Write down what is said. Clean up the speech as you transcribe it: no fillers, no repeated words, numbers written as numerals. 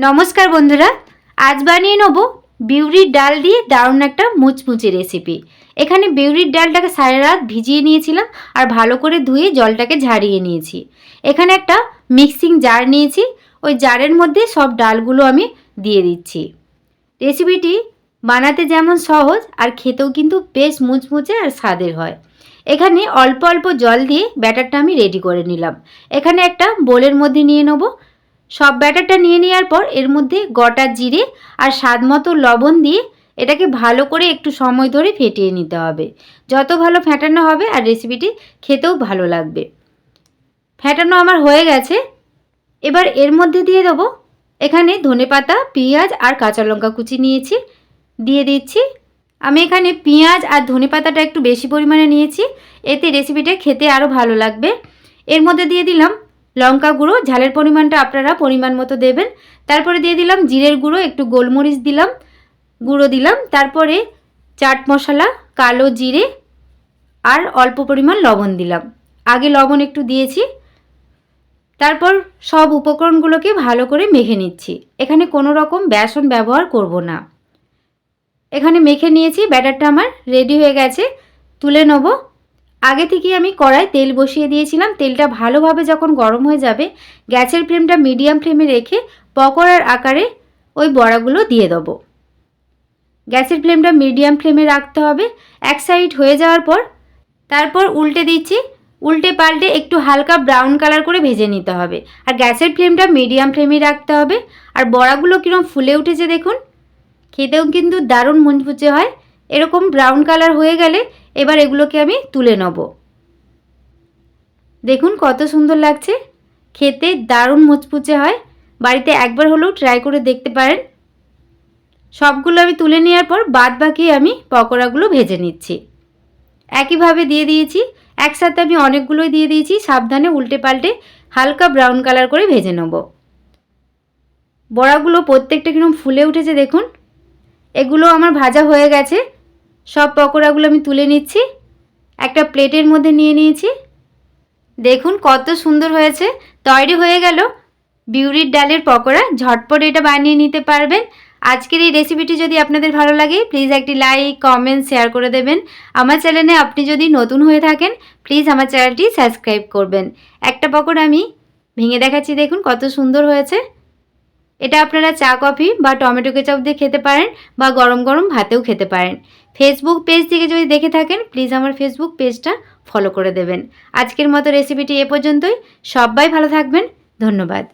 নমস্কার বন্ধুরা, আজ বানিয়ে নেব বিউলির ডাল দিয়ে দারুণ একটা মুচমুচে রেসিপি। এখানে বিউলির ডালটাকে সারা রাত ভিজিয়ে নিয়েছিলাম আর ভালো করে ধুয়ে জলটাকে ঝারিয়ে নিয়েছি। এখানে একটা মিক্সিং জার নিয়েছি, ওই জারের মধ্যে সব ডালগুলো আমি দিয়ে দিচ্ছি। রেসিপিটি বানাতে যেমন সহজ আর খেতেও কিন্তু বেশ মুচমুচে আর স্বাদের হয়। এখানে অল্প অল্প জল দিয়ে ব্যাটারটা আমি রেডি করে নিলাম। এখানে একটা বোলের মধ্যে নিয়ে নেব। সব ব্যাটারটা নিয়ে নেওয়ার পর এর মধ্যে গোটা জিরে আর স্বাদ মতো লবণ দিয়ে এটাকে ভালো করে একটু সময় ধরে ফেটিয়ে নিতে হবে। যত ভালো ফেটানো হবে আর রেসিপিটি খেতেও ভালো লাগবে। ফেটানো আমার হয়ে গেছে। এবার এর মধ্যে দিয়ে দেবো এখানে ধনেপাতা, পেঁয়াজ আর কাঁচা লঙ্কা কুচি নিয়েছি, দিয়ে দিচ্ছি। আমি এখানে পেঁয়াজ আর ধনেপাতাটা একটু বেশি পরিমাণে নিয়েছি, এতে রেসিপিটা খেতে আরও ভালো লাগবে। এর মধ্যে দিয়ে দিলাম লঙ্কা গুঁড়ো, ঝালের পরিমাণটা আপনারা পরিমাণ মতো দেবেন। তারপরে দিয়ে দিলাম জিরের গুঁড়ো, একটু গোলমরিচ দিলাম গুঁড়ো দিলাম, তারপরে চাট মশলা, কালো জিরে আর অল্প পরিমাণ লবণ দিলাম। আগে লবণ একটু দিয়েছি। তারপর সব উপকরণগুলোকে ভালো করে মেখে নিচ্ছি। এখানে কোনো রকম বেসন ব্যবহার করব না। এখানে মেখে নিয়েছি, ব্যাটারটা আমার রেডি হয়ে গেছে, তুলে নেব। আগে থেকে আমি কড়াই তেল বসিয়ে দিয়েছিলাম। তেলটা ভালোভাবে যখন গরম হয়ে যাবে, গ্যাসের ফ্লেমটা মিডিয়াম ফ্লেমে রেখে পকোড়ার আকারে ওই বড়াগুলো দিয়ে দেবো। গ্যাসের ফ্লেমটা মিডিয়াম ফ্লেমে রাখতে হবে। এক সাইড হয়ে যাওয়ার পর তারপর উল্টে দিচ্ছি। উল্টে পাল্টে একটু হালকা ব্রাউন কালার করে ভেজে নিতে হবে আর গ্যাসের ফ্লেমটা মিডিয়াম ফ্লেমে রাখতে হবে। আর বড়াগুলো কীরকম ফুলে উঠেছে দেখুন, খেতেও কিন্তু দারুণ মুচমুচে হয়। এরকম ব্রাউন কালার হয়ে গেলে এবার এগুলোকে আমি তুলে নেব। দেখুন কত সুন্দর লাগছে, খেতে দারুণ মুচমুচে হয়। বাড়িতে একবার হলেও ট্রাই করে দেখতে পারেন। সবগুলো আমি তুলে নেওয়ার পর বাদ বাকি আমি পকোড়াগুলো ভেজে নিচ্ছি। একইভাবে দিয়ে দিয়েছি, একসাথে আমি অনেকগুলোই দিয়ে দিয়েছি। সাবধানে উল্টে পাল্টে হালকা ব্রাউন কালার করে ভেজে নেব। বড়াগুলো প্রত্যেকটা কিরকম ফুলে উঠেছে দেখুন। এগুলো আমার ভাজা হয়ে গেছে। সব পকোড়াগুলো আমি তুলে নিচ্ছি, একটা প্লেটের মধ্যে নিয়ে নিয়েছি। দেখুন কত সুন্দর হয়েছে। তৈরি হয়ে গেল বিউলির ডালের পকোড়া। ঝটপট এটা বানিয়ে নিতে পারবেন। আজকের এই রেসিপিটি যদি আপনাদের ভালো লাগে প্লিজ একটি লাইক, কমেন্ট, শেয়ার করে দেবেন। আমার চ্যানেলে আপনি যদি নতুন হয়ে থাকেন প্লিজ আমার চ্যানেলটি সাবস্ক্রাইব করবেন। একটা পকোড়া আমি ভেঙে দেখাচ্ছি, দেখুন কত সুন্দর হয়েছে। এটা আপনারা চা, কফি বা টমেটো কেচাপ দিয়ে খেতে পারেন বা গরম গরম ভাতেও খেতে পারেন। ফেসবুক পেজ থেকে যদি দেখে থাকেন প্লিজ আমার ফেসবুক পেজটা ফলো করে দেবেন। আজকের মতো রেসিপিটি এ পর্যন্তই। সবাই ভালো থাকবেন। ধন্যবাদ।